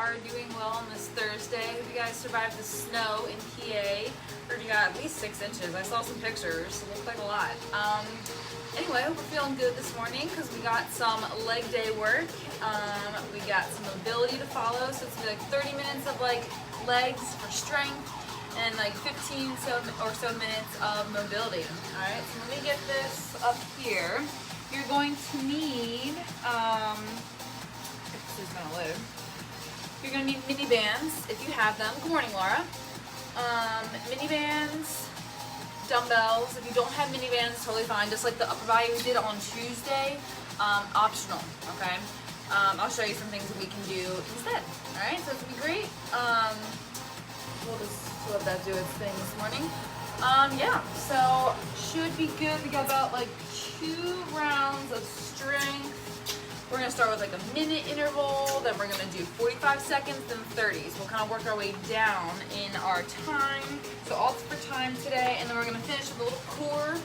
are doing well on this Thursday. Hope you guys survived the snow in PA. Heard you got at least 6 inches. I saw some pictures. It looked like a lot. Anyway, hope we're feeling good this morning because we got some leg day work. We got some mobility to follow, so it's gonna be like 30 minutes of like legs for strength and like 15 or so minutes of mobility. All right, so let me get this up here. You're going to need, if this is gonna load, you're gonna need mini bands if you have them. Good morning, Laura. Mini bands, dumbbells. If you don't have mini bands, totally fine. Just like the upper body we did on Tuesday, optional, okay? I'll show you some things that we can do instead, all right? So it's gonna be great. We'll just let that do its thing this morning. Yeah, so should be good. We got about like 2 rounds of strength. We're gonna start with like a minute interval, then we're gonna do 45 seconds, then 30s. We'll kind of work our way down in our time. So all for time today, and then we're gonna finish with a little core,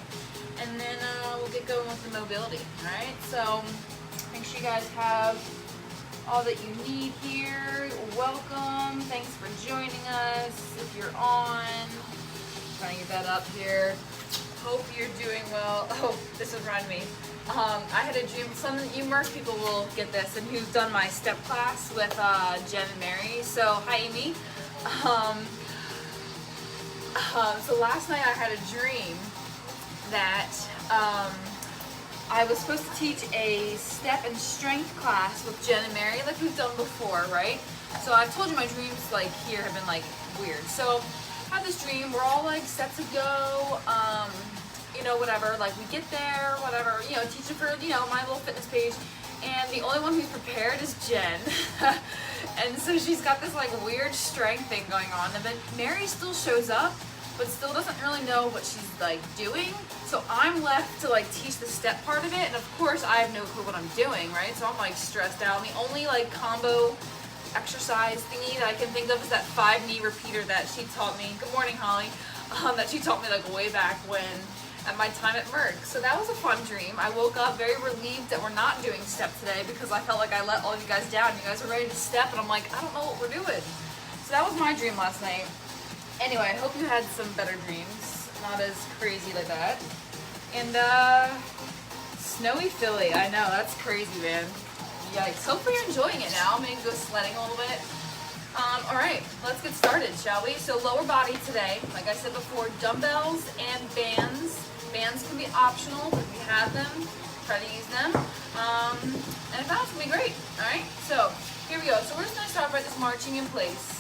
and then we'll get going with the mobility, all right? So make sure you guys have all that you need here. Welcome, thanks for joining us. If you're on, trying to get that up here. Hope you're doing well. Oh, this is reminding me. I had a dream. Some of you Merck people will get this, and who've done my step class with Jen and Mary. So hi, Amy. So last night I had a dream that I was supposed to teach a step and strength class with Jen and Mary, like we've done before, right? So I've told you my dreams like here have been like weird. So I had this dream. We're all like set to go. You know, whatever, like we get there, whatever, you know, teaching for, you know, my little fitness page, and the only one who's prepared is Jen. And so she's got this like weird strength thing going on, and then Mary still shows up, but still doesn't really know what she's like doing. So I'm left to like teach the step part of it, and of course I have no clue what I'm doing, right? So I'm like stressed out. And the only like combo exercise thingy that I can think of is that 5-knee repeater that she taught me. Good morning, Holly. That she taught me like way back when, at my time at Merck. So that was a fun dream. I woke up very relieved that we're not doing step today because I felt like I let all of you guys down. You guys are ready to step, and I'm like, I don't know what we're doing. So that was my dream last night. Anyway, I hope you had some better dreams, not as crazy like that. And snowy Philly, I know, that's crazy, man. Yikes. Hopefully you're enjoying it now. Maybe go sledding a little bit. All right, let's get started, shall we? So lower body today, like I said before, dumbbells and bands. Bands can be optional, but if you have them, try to use them. And if not, it's gonna be great, all right? So here we go. So we're just gonna start by just marching in place.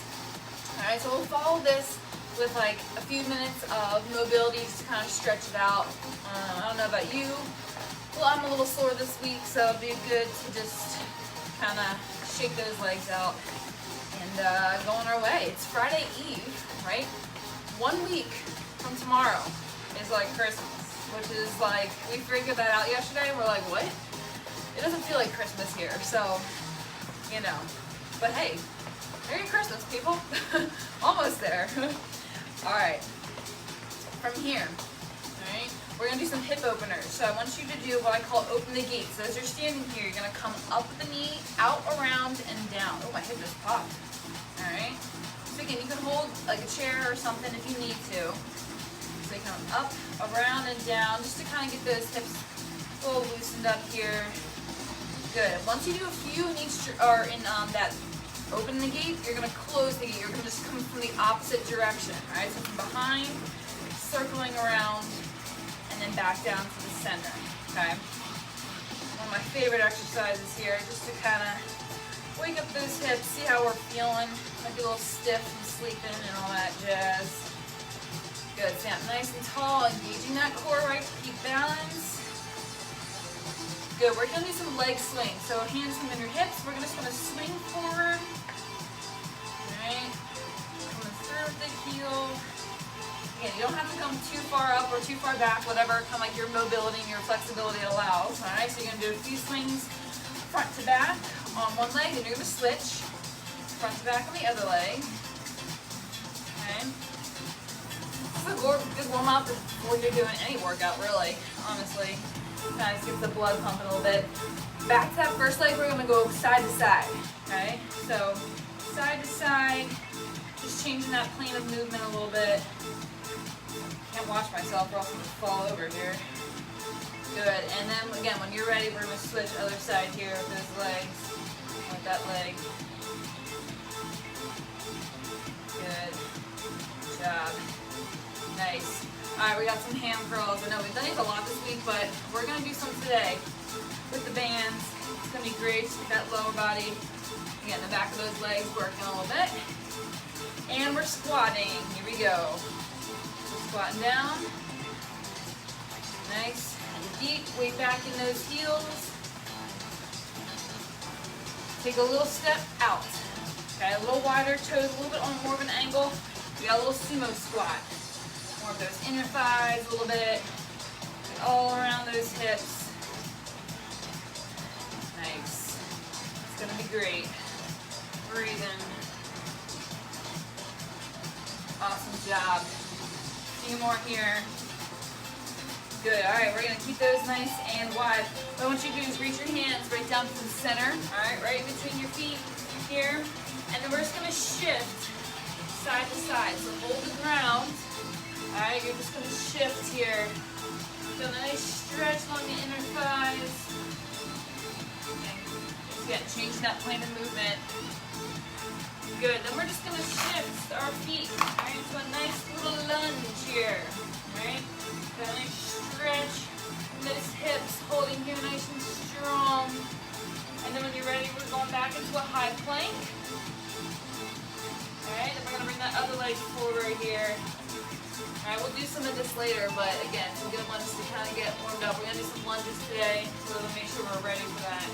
All right, so we'll follow this with like a few minutes of mobility just to kind of stretch it out. I don't know about you. Well, I'm a little sore this week, so it'd be good to just kind of shake those legs out and go on our way. It's Friday Eve, right? 1 week from tomorrow is like Christmas, which is like, we figured that out yesterday, and we're like, what? It doesn't feel like Christmas here, so, you know. But hey, Merry Christmas, people. Almost there. All right, from here, all right, we're gonna do some hip openers. So I want you to do what I call open the gate. So as you're standing here, you're gonna come up with the knee, out, around, and down. Oh, my hip just popped. All right, so again, you can hold like a chair or something if you need to. So you come up, around, and down, just to kind of get those hips a little loosened up here. Good. Once you do a few in each, or in that open the gate, you're gonna close the gate. You're gonna just come from the opposite direction. All right, so from behind, circling around, and then back down to the center. Okay. One of my favorite exercises here, just to kind of wake up those hips, see how we're feeling. Might be a little stiff from sleeping and all that jazz. Good, stand up nice and tall, engaging that core, right, to keep balance. Good, we're gonna do some leg swings. So hands come in your hips, we're just gonna swing forward. All right, coming through with the heel. Again, you don't have to come too far up or too far back, whatever kind of like your mobility and your flexibility allows. All right, so you're gonna do a few swings front to back on one leg, and you're gonna switch front to back on the other leg. Okay. This is a good warm up before you're doing any workout, really, honestly. Kind of gets the blood pumping a little bit. Back to that first leg, we're gonna go side to side. Okay, so side to side, just changing that plane of movement a little bit. Can't watch myself or else I'm gonna fall over here. Good, and then again, when you're ready, we're gonna switch other side here with those legs, with that leg. Good job. Nice. All right, we got some ham curls. I know we've done these a lot this week, but we're gonna do some today with the bands. It's gonna be great. That lower body, again, the back of those legs working a little bit. And we're squatting. Here we go. So squatting down. Nice. Deep, weight back in those heels. Take a little step out. Okay, a little wider, toes a little bit on more of an angle. We got a little sumo squat. More of those inner thighs a little bit. All around those hips. Nice. It's gonna be great. Breathing. Awesome job. A few more here. Good. All right, we're gonna keep those nice and wide. What I want you to do is reach your hands right down to the center. All right, right in between your feet here. And then we're just gonna shift side to side. So hold the ground. All right, you're just gonna shift here. Feel a nice stretch along the inner thighs. And again, changing that plane of movement. Good. Then we're just gonna shift our feet, all right, to a nice little lunge here. All right, got a nice stretch in those hips, holding here nice and strong. And then when you're ready, we're going back into a high plank. All right, then we're gonna bring that other leg forward here. All right, we'll do some of this later, but again, some good ones to kind of get warmed up. We're gonna do some lunges today, so we'll make sure we're ready for that.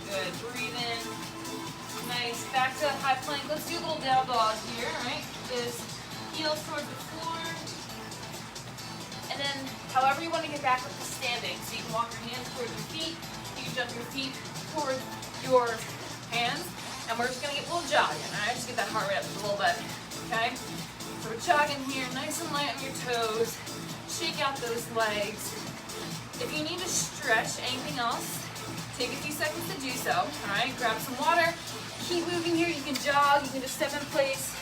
Good, breathe in. Nice, back to high plank. Let's do a little down dog here, all right? Just heels towards the floor. And then, however you want to get back up to standing. So you can walk your hands towards your feet. You can jump your feet towards your hands. And we're just gonna get a little jogging, all right? Just get that heart rate up a little bit, okay? So we're jogging here, nice and light on your toes. Shake out those legs. If you need to stretch anything else, take a few seconds to do so, all right? Grab some water, keep moving here. You can jog, you can just step in place.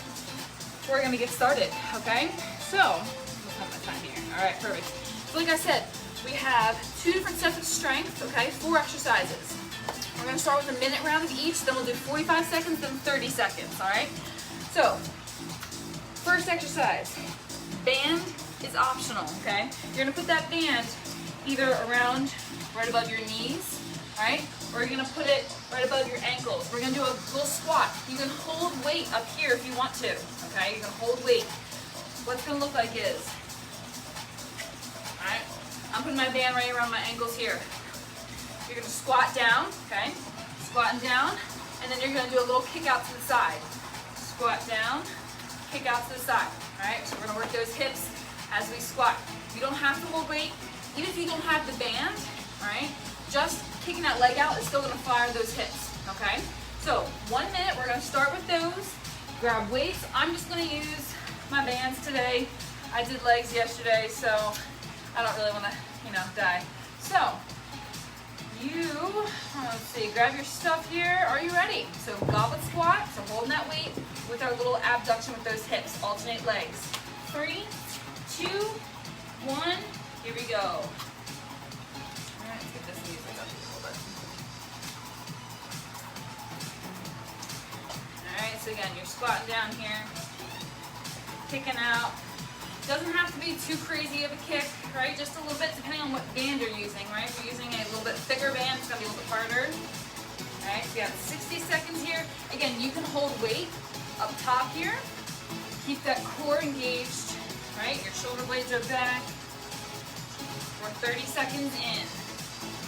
We're gonna get started, okay? So, we'll have my time here. All right, perfect. So like I said, we have 2 different sets of strength, okay? 4 exercises. We're gonna start with a minute round of each, then we'll do 45 seconds, then 30 seconds, all right? So, first exercise, band is optional, okay? You're gonna put that band either around right above your knees, all right? Or you're gonna put it right above your ankles. We're gonna do a little squat. You can hold weight up here if you want to, okay? You're gonna hold weight. What it's gonna look like is, all right? I'm putting my band right around my ankles here. You're gonna squat down, okay? Squatting down, and then you're gonna do a little kick out to the side. Squat down, kick out to the side, all right? So we're gonna work those hips as we squat. You don't have to hold weight, even if you don't have the band, all right? Just kicking that leg out is still gonna fire those hips, okay? So 1 minute, we're gonna start with those. Grab weights. I'm just gonna use my bands today. I did legs yesterday, so I don't really wanna, die. So, let's see, grab your stuff here. Are you ready? So goblet squat, so holding that weight with our little abduction with those hips. Alternate legs. 3, 2, 1, here we go. All right, let's get this music up a little bit. All right, so again, you're squatting down here, kicking out. Doesn't have to be too crazy of a kick, right? Just a little bit, depending on what band you're using, right? If you're using a little bit thicker band, it's gonna be a little bit harder. All right, so you got 60 seconds here. Again, you can hold weight up top here. Keep that core engaged, right? Your shoulder blades are back. We're 30 seconds in.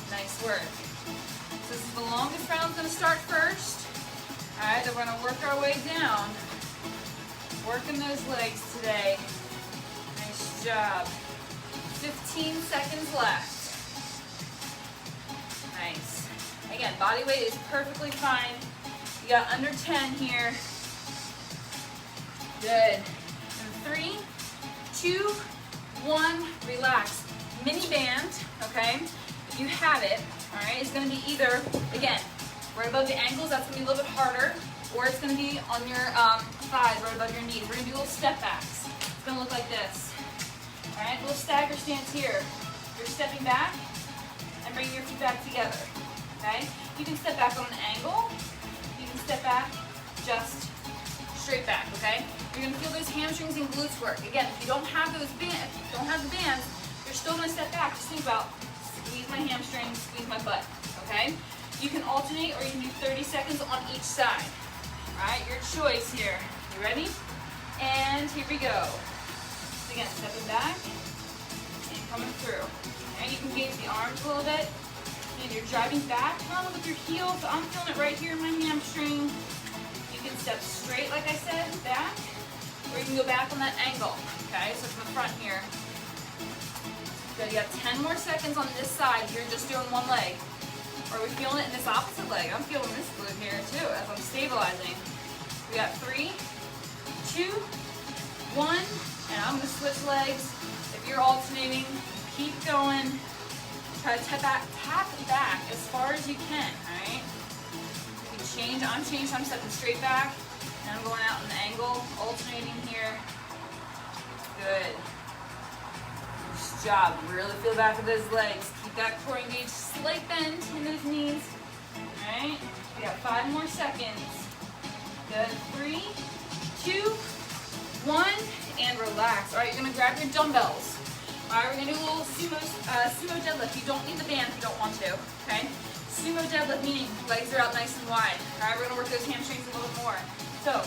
Nice work. So this is the longest round. Gonna start first. All right, then we're gonna work our way down. Working those legs today. Nice job. 15 seconds left. Nice. Again, body weight is perfectly fine. You got under 10 here. Good. And 3, 2, 1, relax. Mini band, okay? If you have it, all right, it's gonna be either, again, right above the ankles, that's gonna be a little bit harder, or it's gonna be on your thighs, right above your knees. We're gonna do little step backs. It's gonna look like this. All right, little stagger stance here. You're stepping back and bringing your feet back together, okay? You can step back on an angle. You can step back just straight back, okay? You're gonna feel those hamstrings and glutes work. Again, if you don't have those bands, don't have the bands, you're still gonna step back. Just think about, squeeze my hamstrings, squeeze my butt, okay? You can alternate or you can do 30 seconds on each side. All right, your choice here. You ready? And here we go. So again, stepping back and coming through. And you can engage the arms a little bit. And you're driving back, not with your heel, so I'm feeling it right here in my hamstring. You can step straight, like I said, back, or you can go back on that angle, okay? So from the front here. Good, you have 10 more seconds on this side. You're just doing one leg. Or are we feeling it in this opposite leg? I'm feeling this glute here too, as I'm stabilizing. We got 3, 2, 1, and I'm gonna switch legs. If you're alternating, keep going. Try to tap back as far as you can, all right? You can change, I'm stepping straight back, and I'm going out in the angle, alternating here. Good. Nice job, really feel back with those legs. Keep that core engaged, slight bend in those knees, all right? We got 5 more seconds. Good, 3, 2, 1, and relax. All right, you're gonna grab your dumbbells. All right, we're gonna do a little sumo deadlift. You don't need the band if you don't want to, okay? Sumo deadlift, meaning legs are out nice and wide. All right, we're gonna work those hamstrings a little more. So,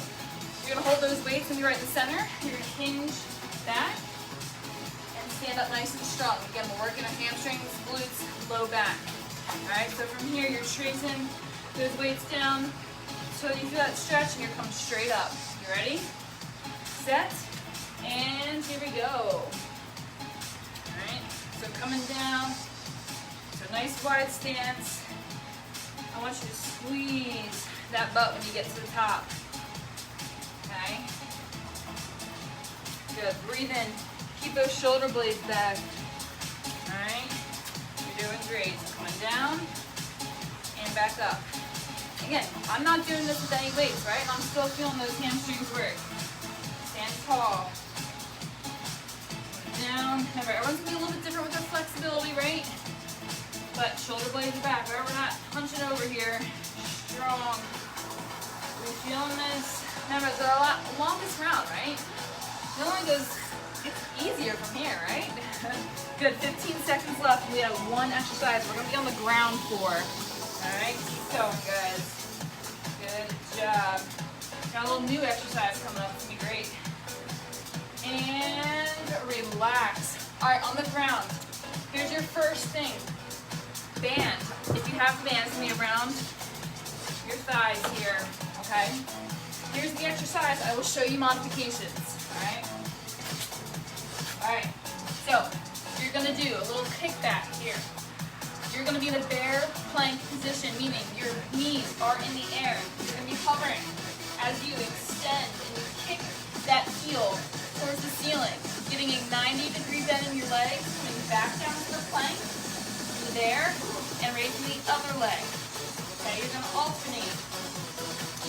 you're gonna hold those weights and be right in the center. You're gonna hinge back and stand up nice and strong. Again, we're working our hamstrings, glutes, low back. All right, so from here, you're tracing those weights down so you feel that stretch and you're coming straight up. You ready? Set, and here we go. So coming down, so nice wide stance. I want you to squeeze that butt when you get to the top. Okay? Good, breathe in. Keep those shoulder blades back. All right? You're doing great. So coming down and back up. Again, I'm not doing this with any weights, right? And I'm still feeling those hamstrings work. Stand tall. Down. Remember, everyone's gonna be a little bit different with their flexibility, right? But shoulder blades are back. Right? We're not punching over here. Strong. We're feeling this. Remember, it's our longest round, right? It only goes, it's easier from here, right? Good. 15 seconds left. We have 1 exercise. We're gonna be on the ground floor. All right. Keep going, guys. Good job. Got a little new exercise coming up. It's gonna be great. And relax. All right, on the ground. Here's your first thing. Band. If you have bands, it's gonna be around your thighs here, okay? Here's the exercise. I will show you modifications, all right? All right, so you're gonna do a little kickback here. You're gonna be in a bear plank position, meaning your knees are in the air. You're gonna be hovering as you extend and you kick that heel towards the ceiling, getting a 90-degree bend in your legs, coming back down to the plank, to the bear, and raising the other leg. Okay, you're gonna alternate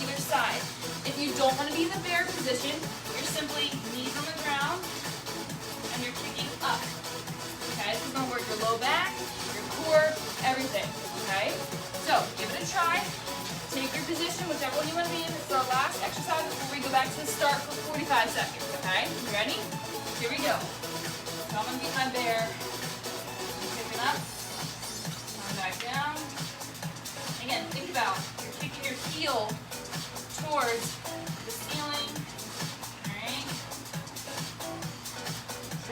either side. If you don't want to be in the bear position, you're simply knees on the ground, and you're kicking up. Okay, this is gonna work your low back, your core, everything. Okay, so give it a try. Take your position, whichever one you want to be in. This is our last exercise before we go back to the start for 45 seconds, okay? You ready? Here we go. Coming behind bear. Kicking up. Coming back down. Again, think about, you're kicking your heel towards the ceiling. Alright?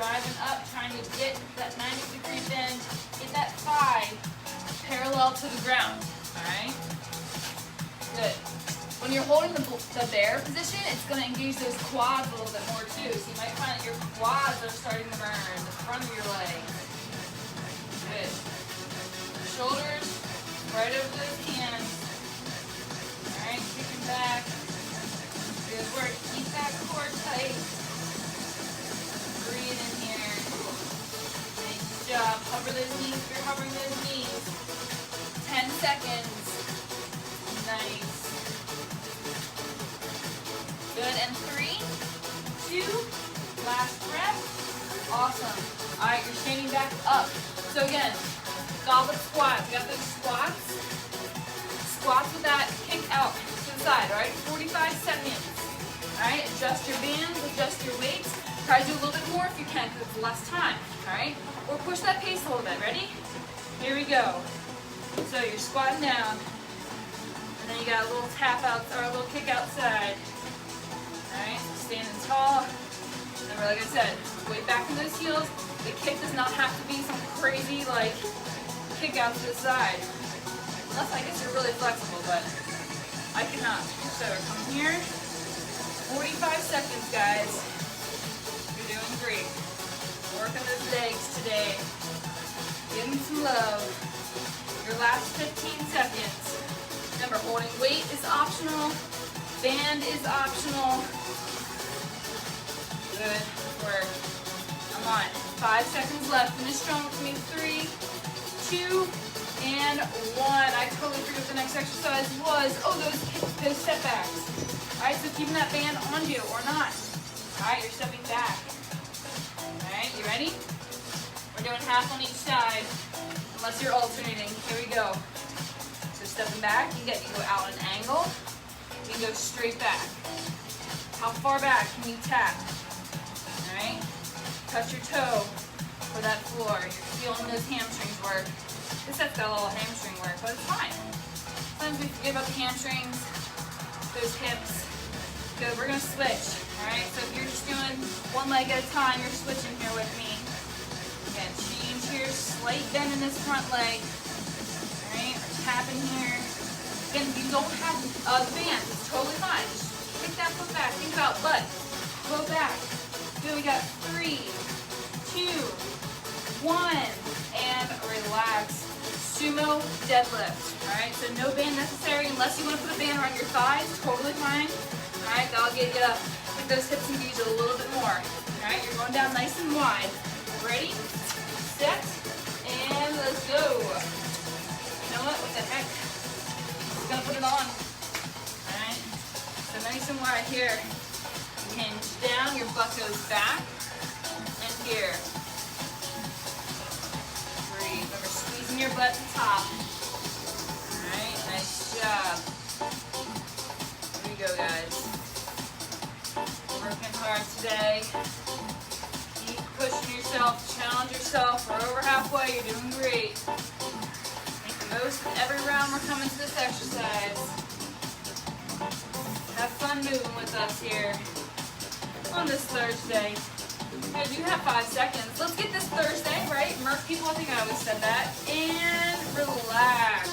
Driving up, trying to get that 90-degree bend. Get that thigh parallel to the ground. Alright? Good. When you're holding the bear position, it's going to engage those quads a little bit more too. So you might find that your quads are starting to burn, the front of your legs. Good. Shoulders right over those hands. All right, kicking back. Good work. Keep that core tight. Breathe in here. Nice job. Hover those knees if you're hovering those knees. 10 seconds. Nice. Again, 3, 2, last breath. Awesome. All right, you're standing back up. So again, goblet squats. You got those squats. Squats with that kick out to the side, all right? 45 seconds. All right, adjust your bands, adjust your weights. Try to do a little bit more if you can because it's less time, all right? Or push that pace a little bit. Ready? Here we go. So you're squatting down, and then you got a little tap out, or a little kick outside. All right, so standing tall. Remember, like I said, weight back in those heels. The kick does not have to be some crazy, like, kick out to the side. Unless I guess you're really flexible, but I cannot. So come here. 45 seconds, guys. You're doing great. Working those legs today. Give them some love. Your last 15 seconds. Remember, holding weight is optional. Band is optional. Good work. Come on. 5 seconds left. Finish strong with me. 3, 2, and 1. I totally forgot what the next exercise was. Oh, those step backs. All right, so keeping that band on you or not. All right, you're stepping back. All right, you ready? We're doing half on each side. Unless you're alternating. Here we go. So stepping back, you go out an angle. You can go straight back. How far back can you tap? All right. Touch your toe for that floor. You're feeling those hamstrings work. This set's got a little hamstring work, but it's fine. Sometimes we forget about the hamstrings, those hips. Good. We're gonna switch. All right. So if you're just doing one leg at a time, you're switching here with me. Again, change here, slight bend in this front leg. All right, or tapping here. Again, if you don't have the band, it's totally fine. Just kick that foot back. Think about butt. Go back. Good, we got 3, 2, 1, and relax. Sumo deadlift. All right, so no band necessary unless you want to put a band around your thighs. Totally fine. All right, that'll get you with those hips engaged a little bit more. All right, you're going down nice and wide. Ready? Set, and let's go. You know what the heck? Just gonna put it on. Alright, so nice and wide here. Hinge down, your butt goes back, and here. Breathe. Remember, squeezing your butt to the top. Alright, nice job. Here we go, guys. Working hard today. Pushing yourself, challenge yourself. We're over halfway, you're doing great. Make the most of every round we're coming to this exercise. Have fun moving with us here on this Thursday. Good, you have 5 seconds. Let's get this Thursday, right? Merc people, I think I always said that. And relax.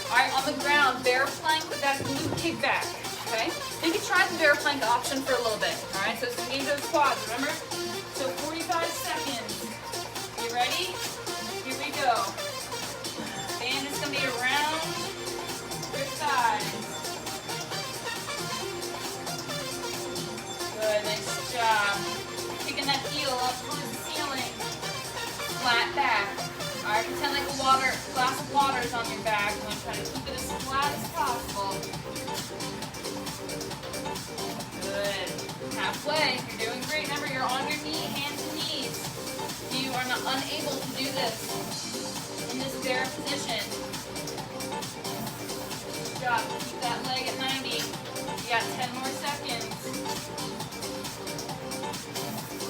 All right, on the ground, bear plank with that glute kick back, okay? You can try the bear plank option for a little bit, all right? So engage those quads, remember? So 45 seconds. You ready? Here we go. Band is going to be around your thighs. Good, nice job. Kicking that heel up towards the ceiling. Flat back. All right, pretend like a glass of water is on your back. I'm going to try to keep it as flat as possible. Good. Halfway. You're doing great. Remember, you're on your knee, hands and knees. You are not unable to do this in this bear position. Good job. Keep that leg at 90. You got 10 more seconds.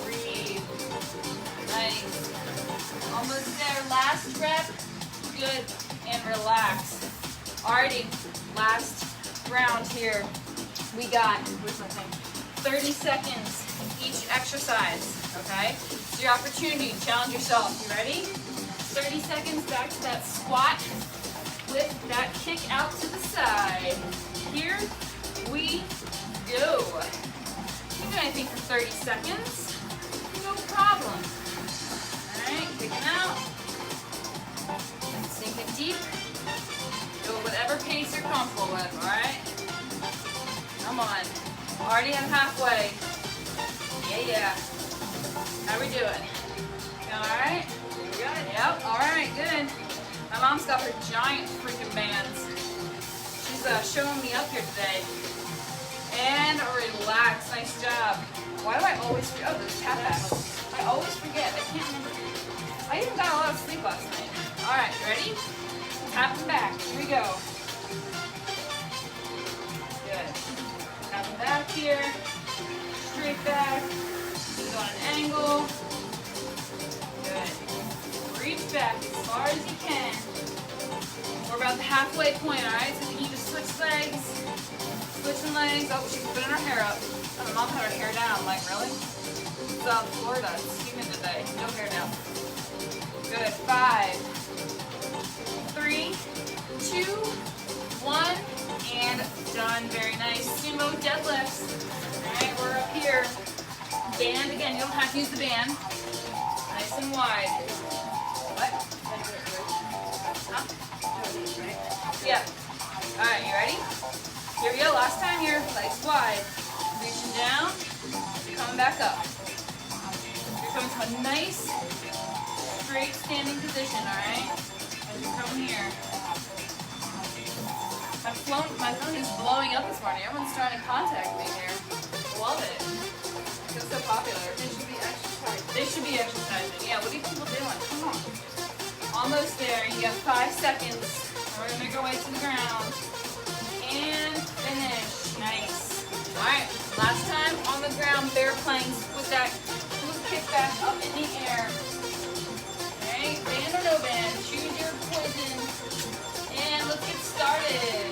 Breathe. Nice. Almost there. Last rep. Good. And relax. Alrighty. Last round here. We got, where's my thing? 30 seconds each exercise, okay? It's your opportunity to challenge yourself. You ready? 30 seconds back to that squat with that kick out to the side. Here we go. You can do anything for 30 seconds. No problem. All right, kicking out. Sinking deep. Go whatever pace you're comfortable with, all right? Come on. Already I'm halfway. Yeah. How we doing? Alright? Good. Yep. Alright, good. My mom's got her giant freaking bands. She's showing me up here today. And relax. Nice job. Why do I always forget? Oh, those tap backs. I always forget. I can't remember. I even got a lot of sleep last night. All right, ready? Tap them back. Here we go. Good. Tap them back here. Straight back. Go on an angle. Good. Reach back as far as you can. We're about the halfway point, all right? So if you need to switch legs, switching legs. Oh, she's putting her hair up. Oh, my mom had her hair down. I'm like, really? South Florida. It's humid today. No hair down. Good. 5, 3, 2, 1, and done. Very nice. Sumo deadlifts. All right, we're up here. Band again. You don't have to use the band. Nice and wide. What? Huh? Yeah. All right, you ready? Here we go. Last time here. Legs wide. Reaching down. Coming back up. You're coming to a nice, straight standing position, all right? As you come here. My phone is blowing up this morning. Everyone's trying to contact me here. Love it. It's so popular. They should be exercising. They should be exercising. Yeah, what are you people doing? Come on. Almost there. You got 5 seconds. We're going to make our way to the ground. And finish. Nice. All right. Last time on the ground, bear planks with that little kickback up in the air. All right. Band or no band. Choose your poison. And let's get started.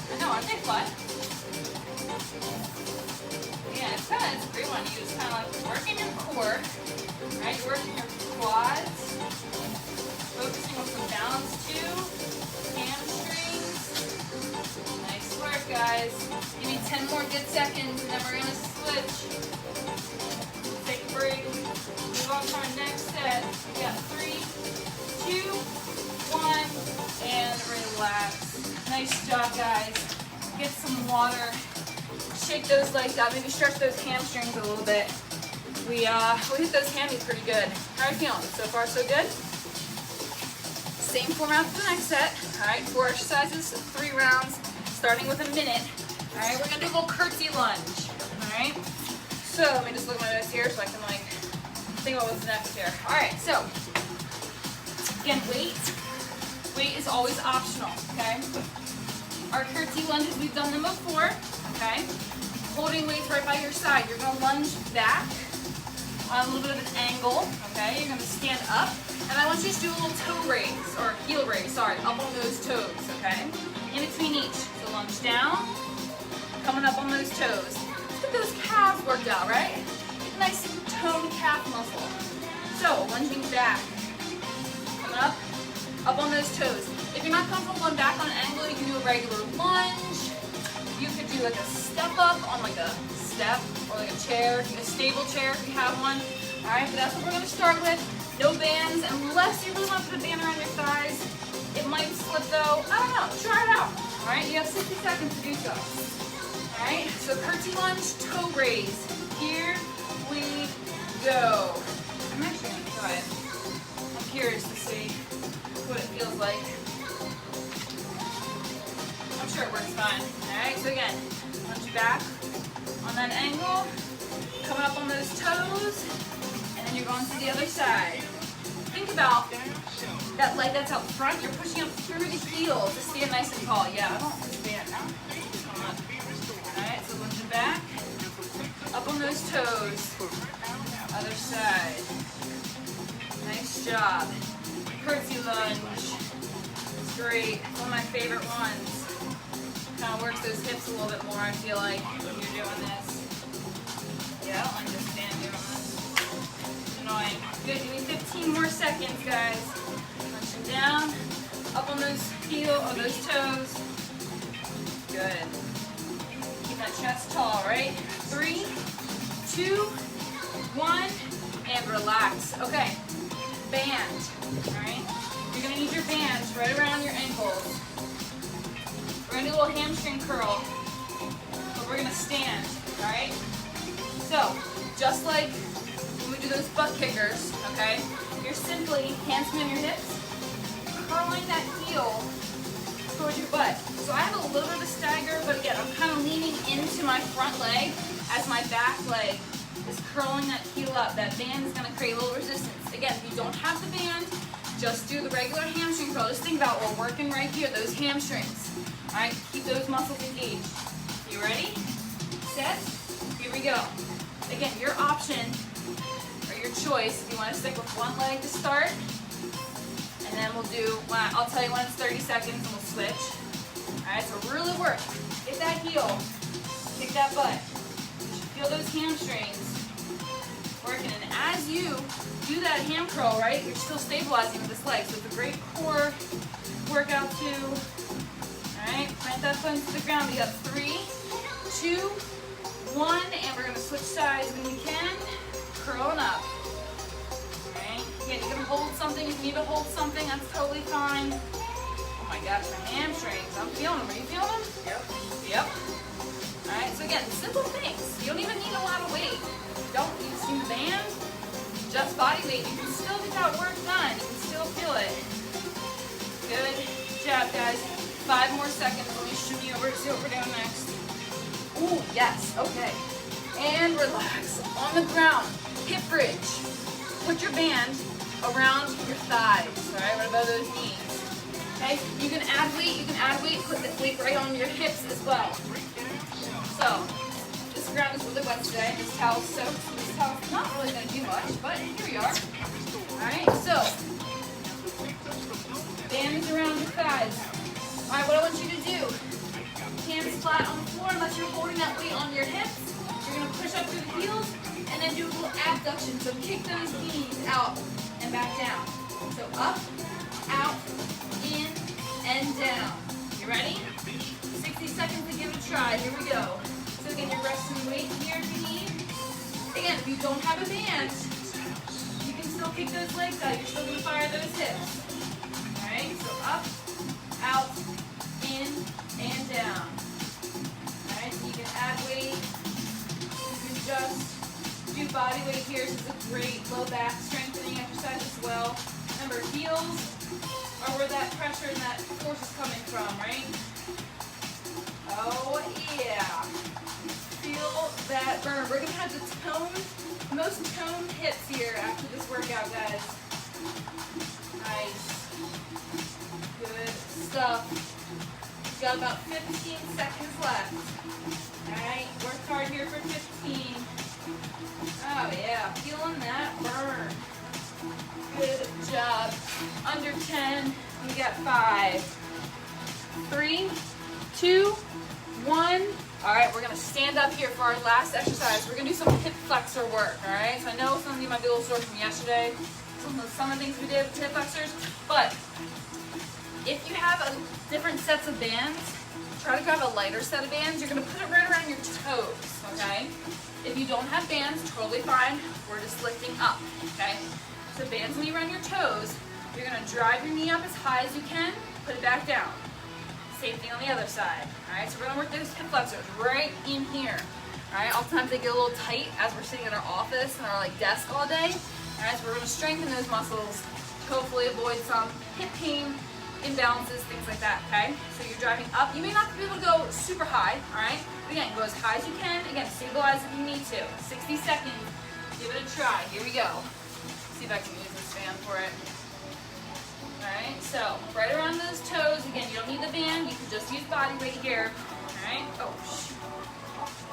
I know, aren't they fun? Yeah, it's a great one. You just kind of like working your core, right? You're working your quads, focusing on some balance too, hamstrings. Nice work, guys. Give me 10 more good seconds, and then we're gonna switch. Take a break. Move on to our next set. We got 3, 2, 1, and relax. Nice job, guys. Get some water. Shake those legs out. Maybe stretch those hamstrings a little bit. We hit those hammies pretty good. How are you feeling? So far, so good? Same format for the next set. All right, 4 exercises, 3 rounds, starting with a minute. All right, we're gonna do a little curtsy lunge. All right. So let me just look at my notes here so I can like think about what's next here. All right. So again, weight is always optional. Okay. Our curtsy lunges, we've done them before. Okay. Holding weights right by your side. You're gonna lunge back on a little bit of an angle. Okay. You're gonna stand up. And I want you to do a little toe raise, or heel raise, sorry, up on those toes, okay? In between each. So lunge down, coming up on those toes. Let's get those calves worked out, right? Nice toned calf muscle. So lunging back, coming up on those toes. If you're not comfortable going back on an angle, you can do a regular lunge. You could do like a step up on like a step, or like a chair, a stable chair if you have one. All right, but that's what we're gonna start with. No bands, unless you really want to put a band around your thighs. It might slip though. I don't know. Try it out. All right, you have 60 seconds to do so. All right, so curtsy lunge, toe raise. Here we go. I'm actually going to try it. I'm curious to see what it feels like. I'm sure it works fine. All right, so again, lunge back on that angle, coming up on those toes. And then you're going to the other side. Think about that leg that's out front. You're pushing up through the heel to stand nice and tall. Yeah, I don't stand. Alright, so lunge back. Up on those toes. Other side. Nice job. Curtsy lunge. It's great. One of my favorite ones. Kind of works those hips a little bit more, I feel like, when you're doing this. Yeah, I don't understand doing this. Annoying. Good, give me 15 more seconds, guys. Punching down, up on those heels, or those toes. Good. Keep that chest tall, right? 3, 2, 1, and relax. Okay, band, all right? You're gonna need your bands right around your ankles. We're gonna do a little hamstring curl, but we're gonna stand, all right? So, just like when we do those butt kickers, okay? You're simply, hands behind your hips, curling that heel towards your butt. So I have a little bit of a stagger, but again, I'm kind of leaning into my front leg as my back leg is curling that heel up. That band is going to create a little resistance. Again, if you don't have the band, just do the regular hamstring curl. Just think about we're working right here, those hamstrings. All right, keep those muscles engaged. You ready? Set. Here we go. Again, your option or your choice. If you want to stick with one leg to start, and then we'll do. I'll tell you when it's 30 seconds, and we'll switch. All right, so really work. Get that heel. Kick that butt. You should feel those hamstrings working, and as you do that ham curl, right, you're still stabilizing with this leg, so it's a great core workout too. All right, plant that foot into the ground. We got 3, 2, 1, and we're gonna switch sides when we can. Curling up. All right, again, you're gonna hold something. If you need to hold something, that's totally fine. Oh my gosh, my hamstrings, I'm feeling them. Are you feeling them? Yep. Yep. All right, so again, simple things. You don't even need a lot of weight. You don't need to see the band, just body weight. You can still get that work done. You can still feel it. Good job, guys. 5 more seconds. Let me shimmy over, see what we're doing next. Ooh, yes, okay. And relax. On the ground, hip bridge. Put your band around your thighs, all right, right above those knees. Okay, you can add weight, put the weight right on your hips as well. So, this ground is really wet today. This towel's soaked. This towel's not really going to do much, but here we are. Alright, so, band is around your thighs. Alright, what I want you to do, hands flat on the floor unless you're holding that weight on your hips. You're going to push up through the heels and then do a little abduction. So kick those knees out and back down. So up, out, in, and down. You ready? 60 seconds to give it a try. Here we go. So again, you're resting weight here if you need. Again, if you don't have a band, you can still kick those legs out. You're still going to fire those hips. Alright, so up, out, in, and down. Alright, so you can add weight. You can just do body weight here. This is a great low back strengthening exercise as well. Remember, heels are where that pressure and that force is coming from, right? Oh yeah. Feel that burn. We're gonna have the most toned hips here after this workout, guys. Nice. Good stuff. We've got about 15 seconds left. Alright, work hard here for 15. Oh yeah, feeling that burn. Good job. Under 10. We got 5, 3, 2, 1. All right, we're gonna stand up here for our last exercise. We're gonna do some hip flexor work. All right. So I know some of you might be a little sore from yesterday. Some of the things we did with hip flexors, but if you have different sets of bands, try to grab a lighter set of bands. You're gonna put it right around your toes. Okay. If you don't have bands, totally fine. We're just lifting up. Okay. So bands when you run your toes, you're going to drive your knee up as high as you can, put it back down. Same thing on the other side. Alright, so we're going to work those hip flexors right in here. Alright, oftentimes they get a little tight as we're sitting in our office and our desk all day. Alright, so we're going to strengthen those muscles to hopefully avoid some hip pain, imbalances, things like that. Okay, so you're driving up. You may not be able to go super high. Alright, but again, go as high as you can. Again, stabilize if you need to. 60 seconds. Give it a try. Here we go. See if I can use this fan for it. Alright, so right around those toes. Again, you don't need the band. You can just use body weight here. Alright, oh shoot.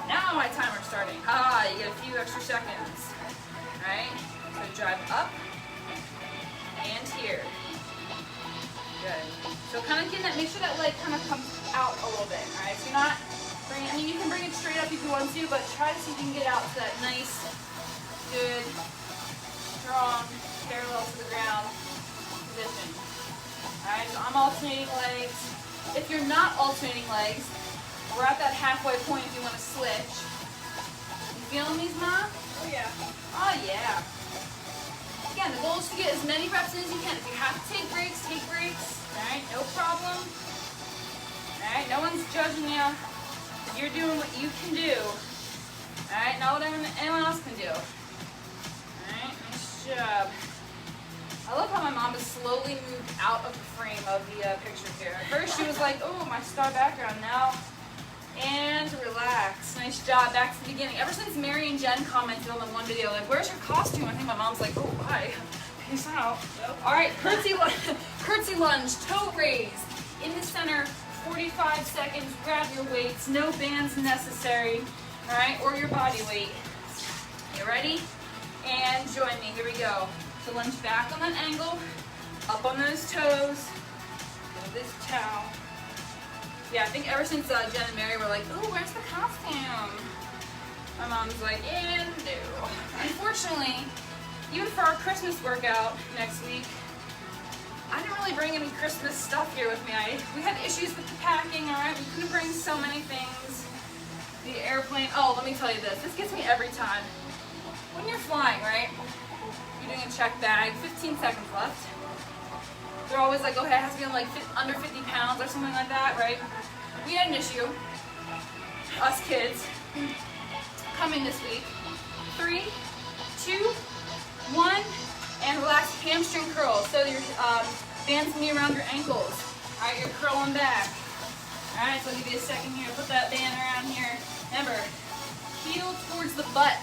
Now my timer's starting. Ah, you get a few extra seconds. Alright, so drive up and here. Good. So kind of get that, make sure that leg kind of comes out a little bit. Alright, so you're not bringing, I mean you can bring it straight up if you want to, but try to see if you can get out to that nice, good, strong, parallel to the ground position. Alright, so I'm alternating legs. If you're not alternating legs, we're at that halfway point if you want to switch. You feeling these, Mom? Oh yeah. Oh yeah. Again, the goal is to get as many reps in as you can. If you have to take breaks, take breaks. Alright, no problem. Alright, no one's judging you. You're doing what you can do. Alright, not what anyone else can do. Alright, nice job. I love how my mom has slowly moved out of the frame of the picture here. At first she was like, oh, my star background now. And relax. Nice job. Back to the beginning. Ever since Mary and Jen commented on the one video, like, where's your costume? I think my mom's like, oh, bye. Peace out. All right, curtsy lunge, toe raise. In the center, 45 seconds. Grab your weights. No bands necessary. All right, or your body weight. You ready? And join me. Here we go. So lunge back on that angle, up on those toes. Get this towel. Yeah, I think ever since Jen and Mary were like, "Ooh, where's the costume?" My mom's like, "And no." Unfortunately, even for our Christmas workout next week, I didn't really bring any Christmas stuff here with me. We had issues with the packing. All right, we couldn't bring so many things. The airplane. Oh, let me tell you this. This gets me every time. When you're flying, right? You're doing a check bag, 15 seconds left. They're always like, okay, it has to be like under 50 pounds or something like that, right? We had an issue, us kids, coming this week. 3, 2, 1, and relax hamstring curls. So your bands knee around your ankles. All right, you're curling back. All right, so I'll give you a second here. Put that band around here. Remember, heel towards the butt,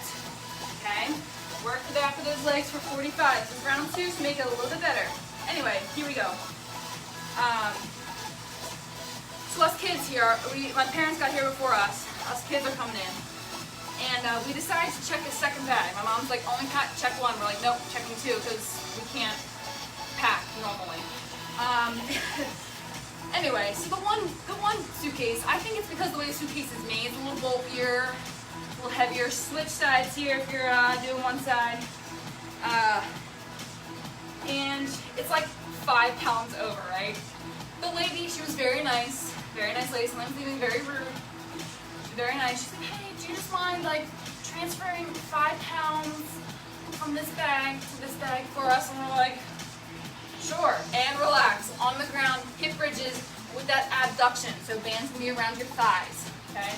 okay? Work the back of those legs for 45. This is round 2 to make it a little bit better. Anyway, here we go. So us kids here, my parents got here before us. Us kids are coming in. And we decided to check a second bag. My mom's like, only check 1. We're like, nope, checking 2 because we can't pack normally. Anyway, so the one suitcase, I think it's because the way the suitcase is made, it's a little bulkier, a little heavier. Switch sides here if you're doing one side. And it's like 5 pounds over, right? The lady, she was very nice lady, sometimes even very rude. Very nice. She said, hey, do you just mind like transferring 5 pounds from this bag to this bag for us? And we're like, sure. And relax on the ground, hip bridges with that abduction. So bands can be around your thighs. Okay.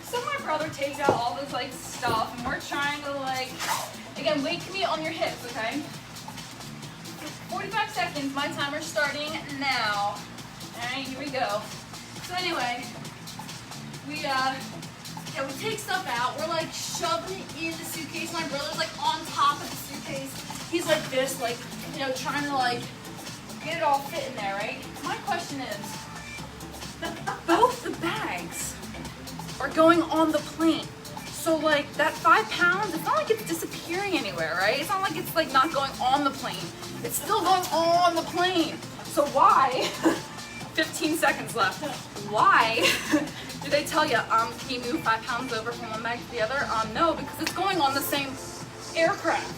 So my brother takes out all this like stuff, and we're trying to like, again, weight can be on your hips. Okay. 45 seconds. My timer's starting now. All right, here we go. So anyway, we take stuff out. We're like shoving it in the suitcase. My brother's like on top of the suitcase. He's like this, like, you know, trying to like get it all fit in there, right? My question is, both the bags are going on the plane. So like that 5 pounds, it's not like it's disappearing anywhere, right? It's not like it's like not going on the plane. It's still going on the plane. So why? 15 seconds left. Why do they tell you, can you move 5 pounds over from one bag to the other? No, because it's going on the same aircraft.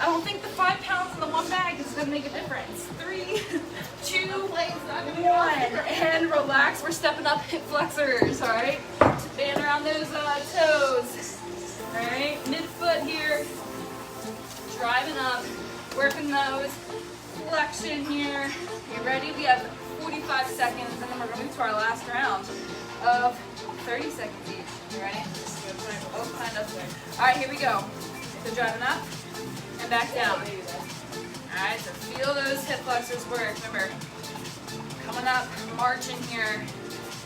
I don't think the 5 pounds in the one bag is gonna make a difference. 3, 2, 1, and relax. We're stepping up hip flexors, all right? Band around those toes, all right? Midfoot here, driving up, working those, flexion here. You ready? We have 45 seconds, and then we're going to move to our last round of 30 seconds each. You ready? Oh, kind of. All right, here we go. So driving up and back down. All right, so feel those hip flexors work. Remember, coming up, marching here.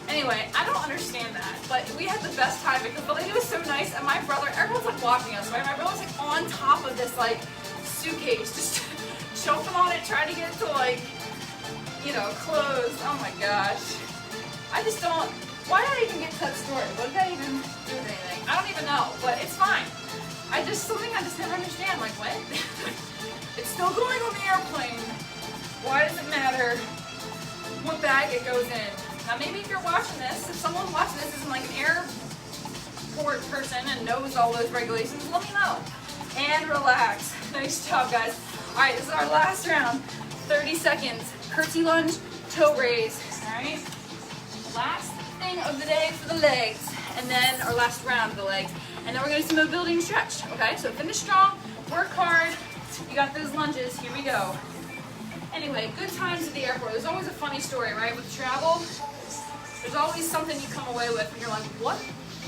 Anyway, I don't understand that, but we had the best time because the lady was so nice, and my brother, everyone's like watching us, right? My brother's like on top of this like suitcase, just choking on it, trying to get it to like, you know, close. Oh my gosh. I just don't, why did I even get to that story? What did I even do with anything? I don't even know, but it's fine. Something I just never understand, like what? It's still going on the airplane. Why does it matter what bag it goes in? Now maybe if you're watching this, if someone watching this isn't like an airport person and knows all those regulations, let me know. And relax. Nice job, guys. All right, this is our last round. 30 seconds. Curtsy lunge, toe raise. All right. Last thing of the day for the legs, and then our last round of the legs, and then we're gonna do some mobility and stretch. Okay, so finish strong, work hard. You got those lunges. Here we go. Anyway, good times at the airport. There's always a funny story, right? With travel, there's always something you come away with and you're like, what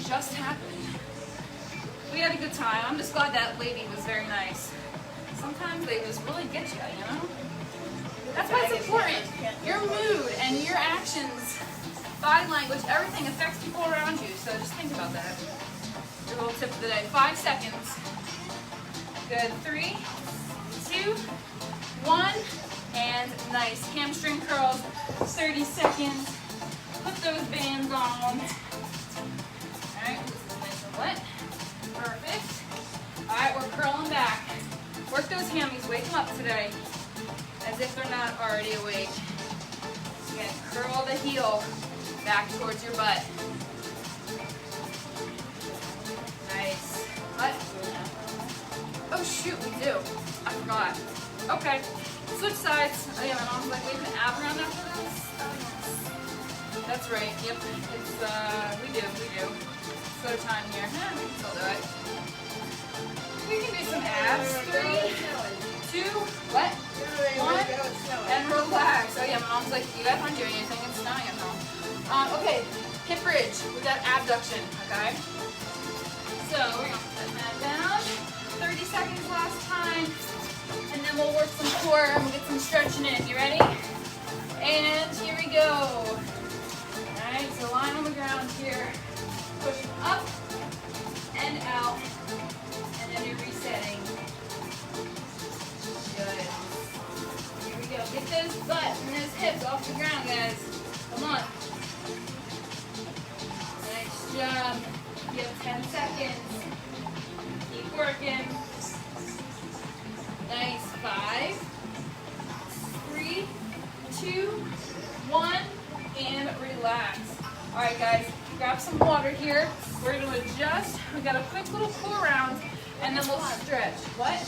just happened? we had a good time. I'm just glad that lady was very nice. Sometimes they just really get you, you know? That's why it's important. Your mood and your actions, body language, everything affects people around you. So just think about that. Your little tip of the day. 5 seconds. Good. 3, 2, 1, and nice. Hamstring curls. 30 seconds. Put those bands on. Alright, this is nice and wet. Perfect. Alright, we're curling back. Work those hammies. Wake them up today. As if they're not already awake. Again, curl the heel back towards your butt. Nice. What? Oh shoot, we do. I forgot. Okay. Switch sides. Oh yeah, my mom's like, we have an ab round after this? Oh yes. That's right. Yep. It's we do. Slow time here. We can still do it. We can do some abs. 3, 2, what? 1, and relax. Oh yeah, my mom's like, you guys aren't doing anything. It's snowing at home. Okay, hip bridge. We got abduction. Okay. So we're gonna put that down. 30 seconds last time, and then we'll work some core and we'll get some stretching in. You ready? And here we go. All right. So line on the ground here. Push up and out, and then you're resetting. Good. Here we go. Get those butt and those hips off the ground, guys. Come on. Nice job. You have 10 seconds. Keep working. Nice. 5, 3, 2, 1, and relax. All right, guys. Grab some water here. We're going to adjust. We got a quick little cool round, and then we'll stretch. What?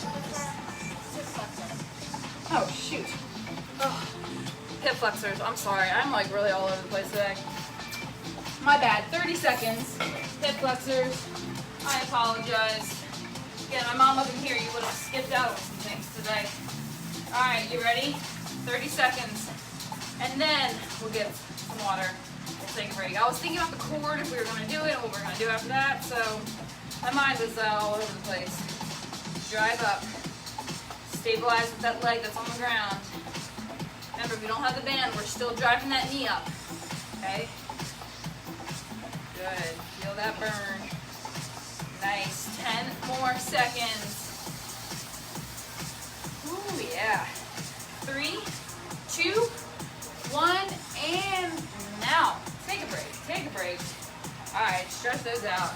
Oh, shoot. Oh, hip flexors. I'm sorry. I'm like really all over the place today. My bad. 30 seconds. Hip flexors. I apologize. Again, my mom wasn't here. You would have skipped out on some things today. All right, you ready? 30 seconds. And then we'll get some water. We'll take a break. I was thinking about the cord, if we were going to do it, and what we were going to do after that. So my mind was all over the place. Drive up. Stabilize with that leg that's on the ground. Remember, if we don't have the band, we're still driving that knee up. Okay? Good. Feel that burn. Nice. 10 more seconds. Ooh, yeah. 3, 2, 1, and now. Take a break. Take a break. All right. Stretch those out.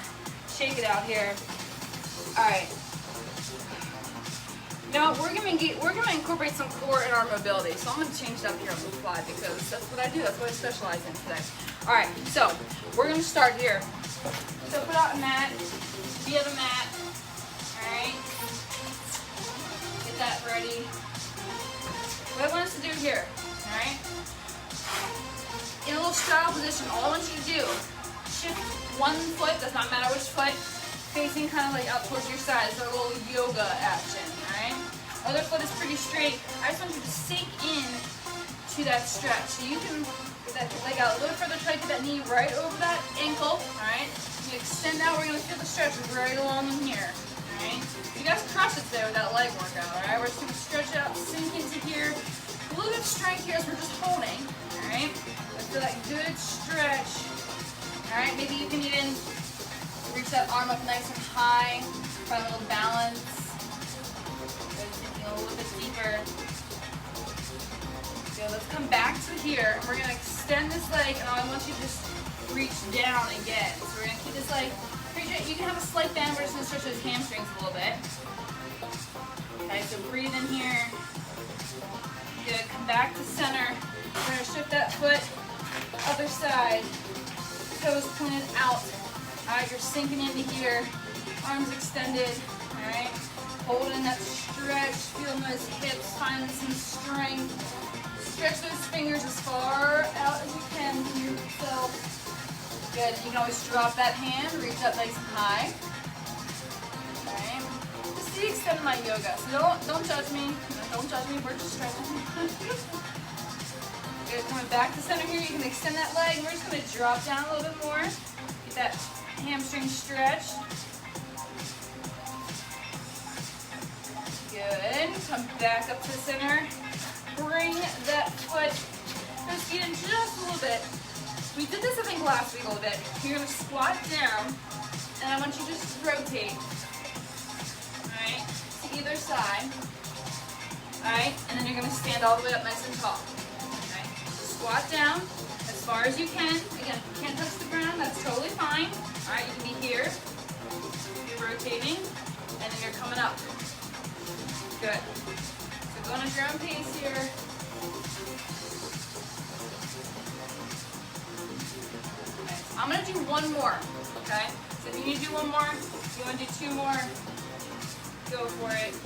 Shake it out here. All right. Now we're gonna incorporate some core in our mobility. So I'm gonna change it up here on the fly because that's what I do. That's what I specialize in today. All right, so we're gonna start here. So put out a mat. If you have a mat, all right. Get that ready. What I want us to do here, all right. In a little straddle position, all I want you to do, shift one foot. Does not matter which foot. Facing kind of like out towards your side. So a little yoga action, alright? Other foot is pretty straight. I just want you to sink in to that stretch. So you can get that leg out a little further, try to get that knee right over that ankle, alright? You extend out, we're going to feel the stretch right along in here, alright? You guys crush it today with that leg workout, alright? We're just going to stretch out, sink into here. A little bit of strength here as we're just holding, alright? Let's feel that good stretch, alright? Maybe you can even reach that arm up nice and high, find a little balance. Good, thinking a little bit deeper. Good, let's come back to here, and we're gonna extend this leg, and I want you to just reach down again. So we're gonna keep this leg, you can have a slight bend, we're just gonna stretch those hamstrings a little bit. Okay, so breathe in here. Good, come back to center. We're gonna shift that foot, other side, toes pointed out. Alright, you're sinking into here, arms extended, alright, holding that stretch, feeling those hips, finding some strength, stretch those fingers as far out as you can from yourself, good, you can always drop that hand, reach up nice and high, alright, this is the extent of my yoga, so don't judge me, we're just strengthening. Good, coming back to center here, you can extend that leg, and we're just going to drop down a little bit more, get that hamstring stretch. Good. Come back up to the center. Bring that foot, those feet in just a little bit. We did this, I think, last week a little bit. You're going to squat down, and I want you to just rotate. All right, to either side. All right, and then you're going to stand all the way up nice and tall. All right, squat down as far as you can. Again, if you can't touch the ground, that's totally fine. All right, you can be here. You're rotating, and then you're coming up. Good. So going at your own pace here. Okay. I'm going to do one more, okay? So if you need to do one more, if you want to do two more, go for it.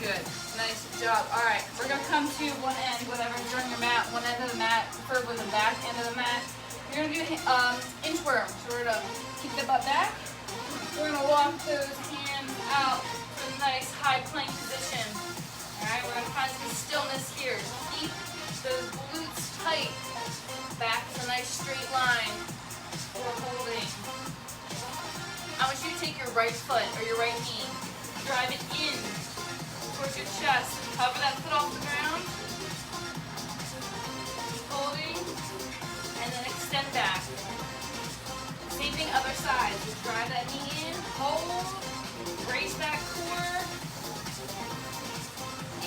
Good. Nice job. All right, we're going to come to one end, whatever you're on your mat, one end of the mat, preferably the back end of the mat. You're going to do inchworm. So we're going to keep the butt back. We're going to walk those hands out to a nice high plank position. All right, we're going to find some stillness here. Keep those glutes tight. Back to a nice straight line. We're holding. I want you to take your right foot or your right knee, drive it in towards your chest. Cover that foot off the ground. Keep holding, and then extend back. Same thing other side. So drive that knee in, hold, brace that core,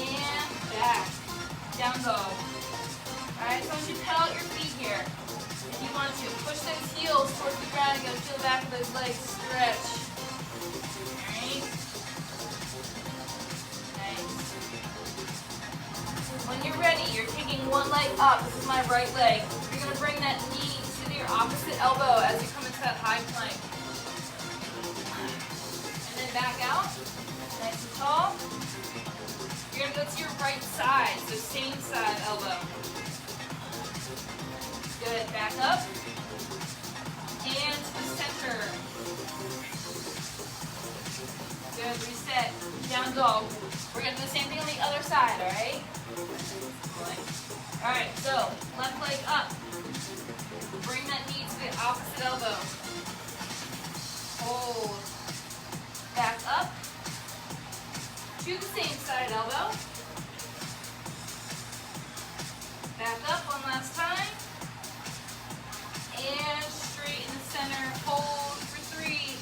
and back. Down dog. Alright, so I want you to pedal out your feet here. If you want to, push those heels towards the ground. You're going to feel the back of those legs stretch. Alright. Nice. When you're ready, you're taking one leg up. This is my right leg. You're going to bring that knee to your opposite elbow as you come into that high plank. And then back out. Nice and tall. You're going to go to your right side, so same side elbow. Good. Back up. And to the center. Good. Reset. Down dog. We're going to do the same thing on the other side, all right? All right, so left leg up. Bring that knee to the opposite elbow. Hold. Back up. To the same side elbow. Back up one last time. And straight in the center. Hold for 3,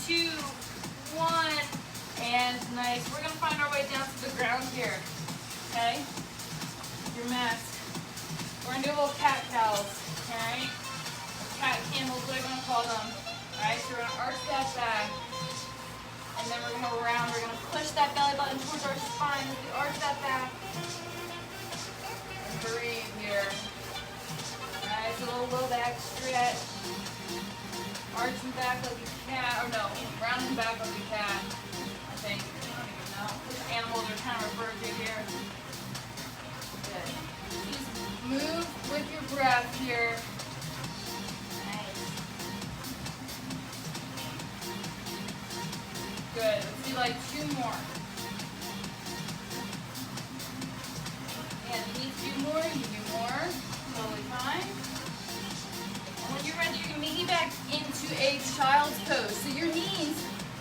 2, 1. And nice. We're going to find our way down to the ground here. Okay? Your mat. We're going to do a little cat cows. Alright? Cat camels, what are we going to call them? Alright, so we're going to arch that back. And then we're going to go around. We're going to push that belly button towards our spine as we arch that back. And breathe here. Alright, so a little low back stretch. Arching back like a cat. Or no, rounding back like a cat. I think. I don't even know. Which animals are kind of referred to here. Good. Just move with your breath here. Nice. Good. Let's do like 2 more. And if you need to do more, you can do more. Totally fine. And when you're ready, you're going to meet back into a child's pose. So your knees,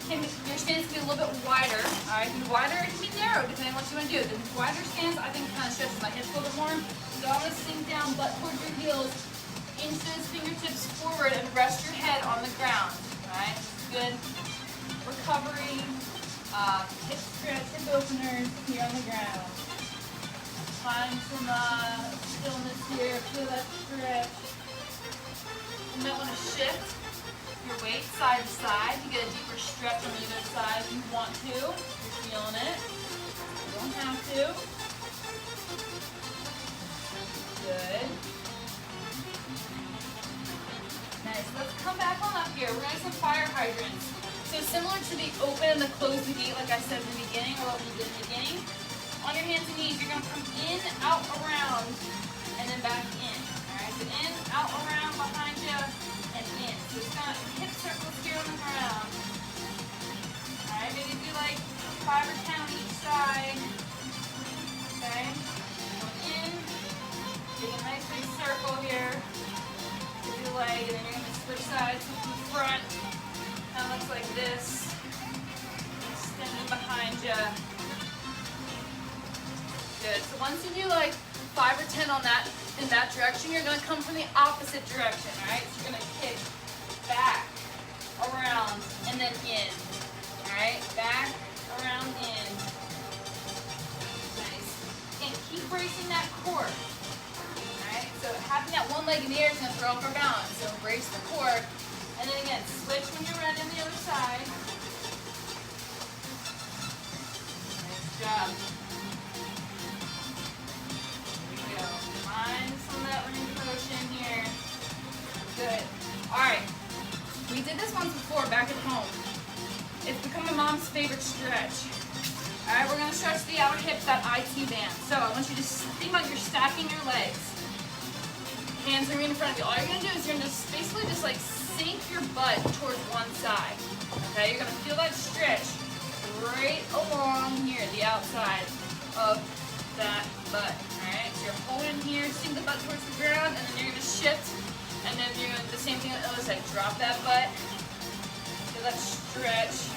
your stance can be a little bit wider. All right, it can be wider, it can be narrow, depending on what you want to do. The wider stance, I think, kind of stretches my hips a little bit more. So I'm going to sink down, butt towards your heels, inch those fingertips forward, and rest your head on the ground. All right, good recovery, hip stretch, hip openers here on the ground. Find some stillness here, feel that stretch. You might want to shift your weight side to side to get a deeper stretch on either side if you want to. If you're feeling it. You don't have to. Good. Nice. Let's come back on up here. We're going to do some fire hydrants. So similar to the open and the close the gate, like I said in the beginning, or what we did in the beginning. On your hands and knees, you're going to come in, out, around, and then back in. Alright, so in, out, around, behind you, and in. So it's kind of hip circles here on the ground. Alright, maybe do like 5 or 10 on each side. Okay, going in, take a nice big circle here with your leg, and then you're going to switch sides to the front. Kind of looks like this. behind you. Good. So once you do like 5 or 10 on that, in that direction, you're gonna come from the opposite direction, all right? So you're gonna kick back, around, and then in. All right, back, around, in. Nice. And keep bracing that core. All right, so having that one leg in the air is gonna throw off our balance. So brace the core, and then again, switch when you're ready on the other side. Nice job. Here we go. Find some of that range of motion here. Good. All right. We did this once before back at home. It's become my mom's favorite stretch. All right, we're gonna stretch the outer hips, that IT band. So I want you to think about you're stacking your legs. Hands are in front of you. All you're gonna do is you're gonna just basically just like sink your butt towards one side. Okay, you're gonna feel that stretch right along here, the outside of that butt. All right, so you're holding here, sink the butt towards the ground, and then you're gonna shift. And then you're doing the same thing on the other side. Drop that butt. Feel that stretch.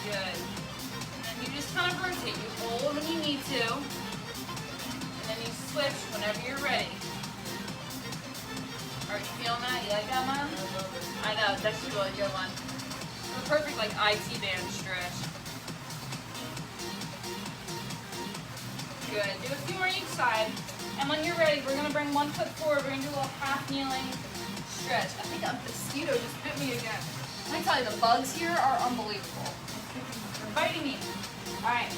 Good. And then you just kind of rotate. You hold when you need to. And then you switch whenever you're ready. Are you feeling that? You like that, Mom? I know. It's actually a really good one. It's a perfect like IT band stretch. Good. Do a few more each side. And when you're ready, we're going to bring one foot forward. We're going to do a little half kneeling stretch. I think a mosquito just bit me again. Let me tell you, the bugs here are unbelievable. They're biting me. All right.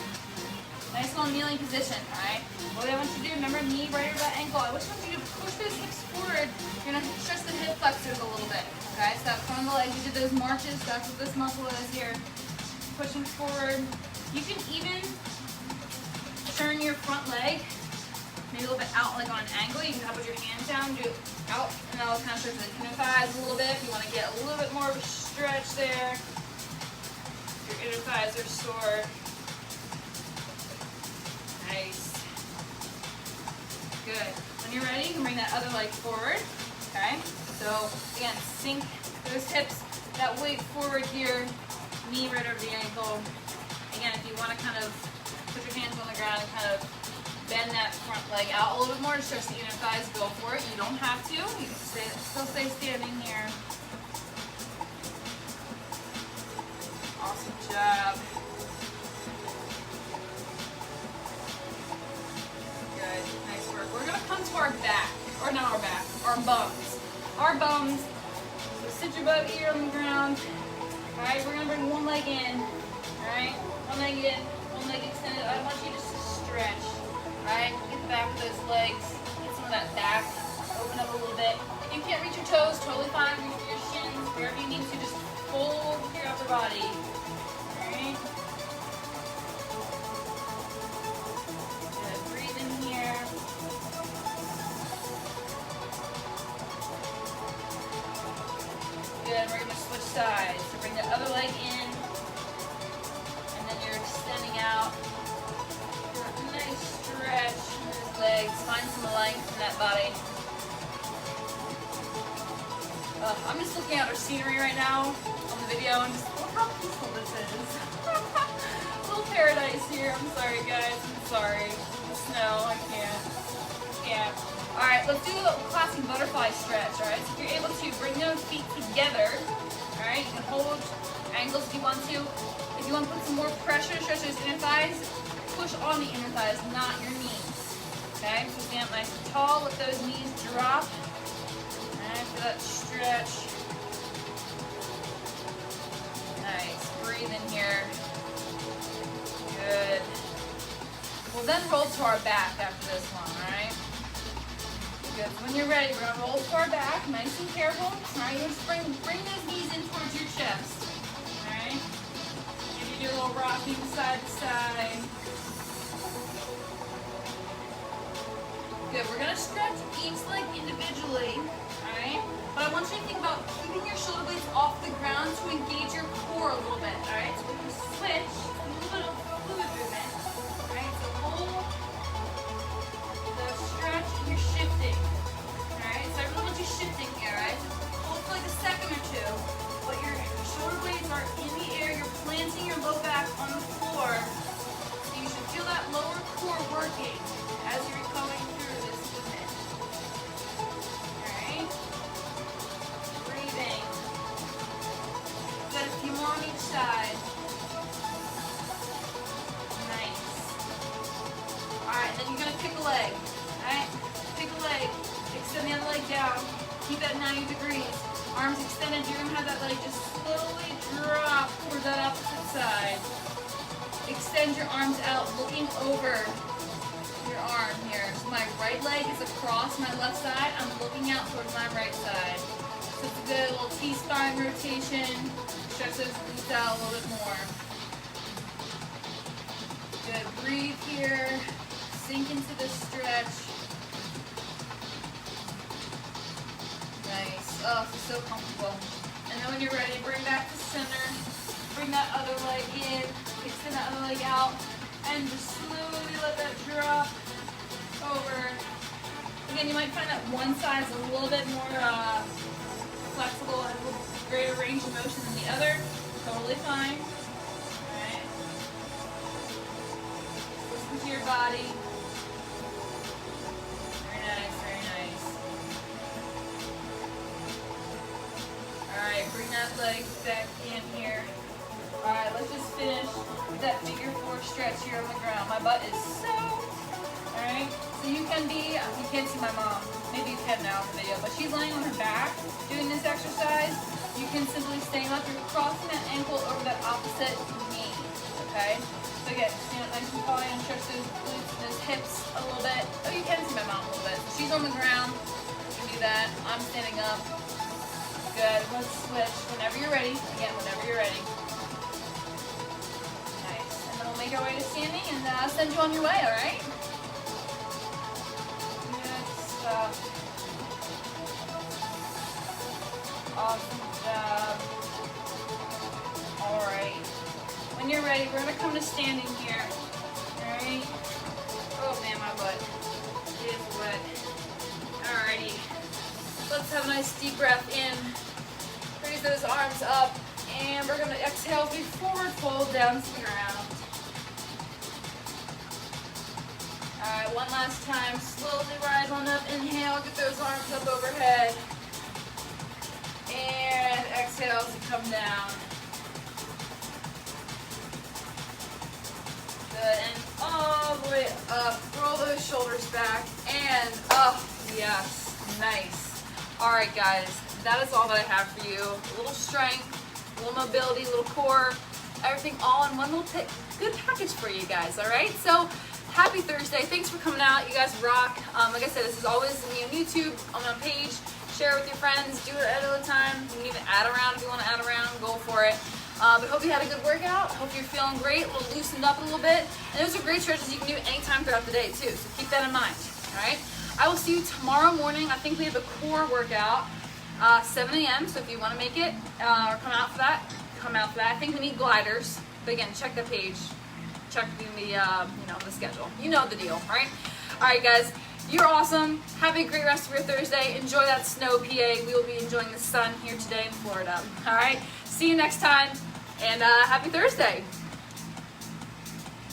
Nice little kneeling position, all right? What I want you to do, remember knee right over that ankle. I just want you to push those hips forward. You're going to stretch the hip flexors a little bit, okay? So that front of the leg, you did those marches. That's what this muscle is here. Pushing forward. You can even turn your front leg maybe a little bit out, like on an angle. You can put your hands down, do it out, and that'll kind of stretch the inner thighs a little bit. If you want to get a little bit more of a stretch there. Your inner thighs are sore. Nice. Good. When you're ready, you can bring that other leg forward. Okay? So, again, sink those hips, that weight forward here, knee right over the ankle. Again, if you want to kind of put your hands on the ground and kind of bend that front leg out a little bit more to stretch the inner thighs, go for it. You don't have to. You can still stay standing here. Awesome job. Good. Nice work. We're going to come to our back. Or not our back. Our bums. Our bums. So sit your butt here on the ground. Alright, we're going to bring one leg in. Alright? One leg in. One leg extended. I want you just to stretch. Alright, get the back of those legs, get some of that back, open up a little bit. If you can't reach your toes, totally fine. Reach your shins, wherever you need to, just fold your upper body. Alright. Good, breathe in here. Good, we're going to switch sides. So bring the other leg in, and then you're extending out. Nice stretch in those legs. Find some length in that body. I'm just looking at our scenery right now on the video and just look how peaceful this is. A little paradise here. I'm sorry, guys. I'm sorry. The snow. I can't. Yeah. All right. Let's do a little classic butterfly stretch. All right. So if you're able to bring those feet together, all right. You can hold angles if you want to. If you want to put some more pressure to stretch those inner thighs, push on the inner thighs, not your knees. Okay, so stand up nice and tall, let those knees drop. And for that stretch. Nice, breathe in here. Good. We'll then roll to our back after this one, alright? Good, so when you're ready, we're gonna roll to our back, nice and careful. Alright, you're just bring those knees in towards your chest. Alright? Maybe do a little rocking side to side. Good, we're going to stretch each leg individually, alright? But I want you to think about keeping your shoulder blades off the ground to engage your core a little bit, alright? So we're going to switch, a little bit of fluid movement, alright? So hold the stretch and you're shifting, alright? So I really want you shifting here, alright? So hold for like a second or two, but your shoulder blades are in the air, you're planting leg. Alright? Pick a leg. Extend the other leg down. Keep that 90 degrees. Arms extended. You're going to have that leg just slowly drop towards that opposite side. Extend your arms out, looking over your arm here. So my right leg is across my left side. I'm looking out towards my right side. So it's a good little T-spine rotation. Stretch those glutes out a little bit more. Good. Breathe here. Sink into the stretch. Nice. Oh, this is so comfortable. And then when you're ready, bring back to center. Bring that other leg in. Extend that other leg out. And just slowly let that drop over. Again, you might find that one side is a little bit more flexible and a little greater range of motion than the other. Totally fine. Alright. Listen to your body. Very nice, very nice. Alright, bring that leg back in here. Alright, let's just finish with that figure 4 stretch here on the ground. My butt is soaked. Alright, so you can be, you can't see my mom, maybe you can now in the video, but she's laying on her back doing this exercise. You can simply stay up, you're crossing that ankle over that opposite knee. Okay, so again, stand up nice and tall and stretch those glutes and those hips a little bit. Oh, you can see my mom a little bit. She's on the ground, you can do that. I'm standing up. Good, let's switch whenever you're ready. Again, whenever you're ready. Make our way to standing and send you on your way, alright? Good stuff. Awesome job. Alright. When you're ready, we're going to come to standing here. Alright? Oh man, my butt is wet. Alrighty. Let's have a nice deep breath in. Raise those arms up. And we're going to exhale as we forward fold down to the ground. Alright, one last time. Slowly rise on up. Inhale, get those arms up overhead. And exhale as you come down. Good. And all the way up. Roll those shoulders back. And up. Yes. Nice. Alright, guys. That is all that I have for you. A little strength, a little mobility, a little core. Everything all in one little good package for you guys. Alright? So, happy Thursday. Thanks for coming out. You guys rock. Like I said, this is always me on YouTube, on my page. Share it with your friends. Do it at a time. You can even add around if you want to add around. Go for it. But hope you had a good workout. Hope you're feeling great. A little loosened up a little bit. And those are great stretches you can do anytime throughout the day too. So keep that in mind. Alright? I will see you tomorrow morning. I think we have a core workout. 7 a.m. So if you want to make it or come out for that, come out for that. I think we need gliders. But again, check the page. Check the schedule. You know the deal, right? All right, guys, you're awesome. Have a great rest of your Thursday. Enjoy that snow, PA. We will be enjoying the sun here today in Florida. All right, see you next time, and happy Thursday.